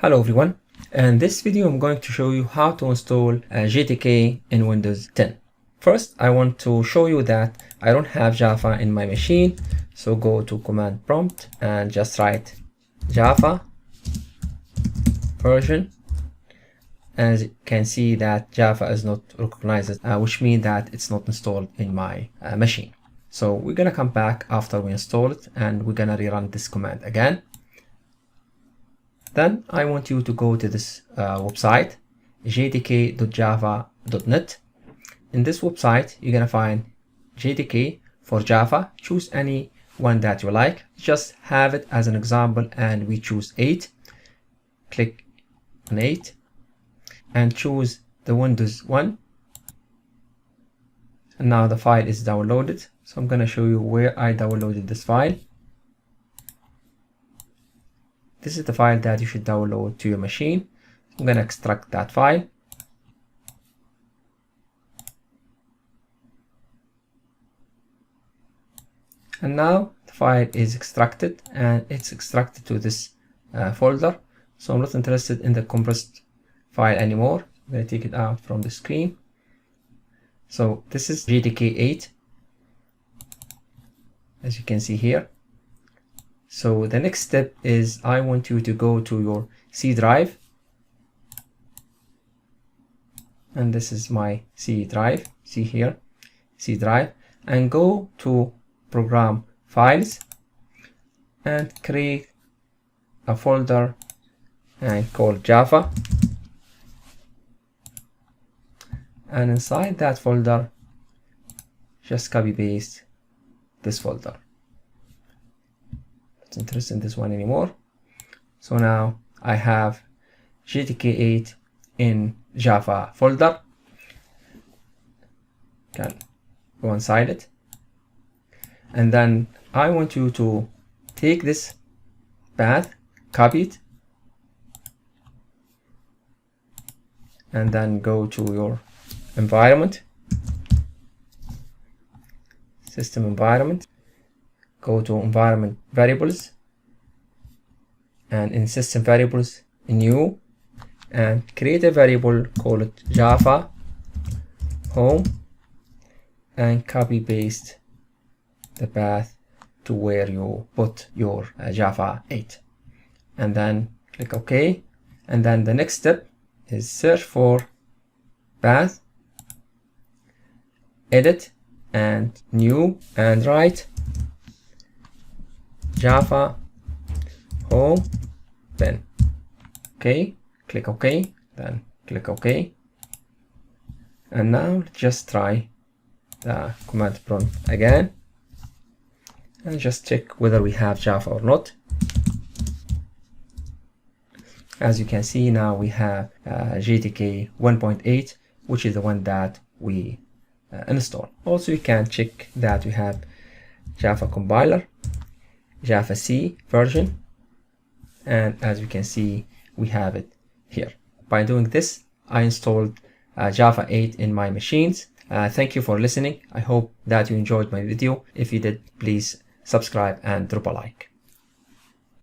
Hello everyone. In this video I'm going to show you how to install GTK in Windows 10. First I want to show you that I don't have Java in my machine, so go to command prompt and just write Java version. As you can see that Java is not recognized, which means that it's not installed in my machine. So we're gonna come back after we install it and we're gonna rerun this command again. Then I want you to go to this website, jdk.java.net. In this website, you're gonna find JDK for Java. Choose any one that you like. Just have it as an example, and we choose 8. Click on 8 and choose the Windows one. And now the file is downloaded. So I'm gonna show you where I downloaded this file. This is the file that you should download to your machine. I'm going to extract that file. And now the file is extracted, and it's extracted to this folder. So I'm not interested in the compressed file anymore. I'm going to take it out from the screen. So this is GTK 8, as you can see here. So the next step is I want you to go to your C drive, and this is my C drive, see here, C drive, and go to program files and create a folder and called Java, and inside that folder just copy paste this folder. Interested in this one anymore. So now I have GTK 8 in Java folder. Can go inside it, and then I want you to take this path, copy it, and then go to your environment, system environment. Go to environment variables, and in system variables, new, and create a variable, call it Java home, and copy paste the path to where you put your Java 8, and then click OK. And then the next step is search for path, edit, and new, and write Java home pen. Okay, click OK, then click OK. And now just try the command prompt again and just check whether we have Java or not. As you can see, now we have GTK 1.8, which is the one that we install. Also, you can check that we have Java compiler, Java C version, and as you can see, we have it here. By doing this, I installed Java 8 in my machines. Thank you for listening. I hope that you enjoyed my video. If you did, please subscribe and drop a like.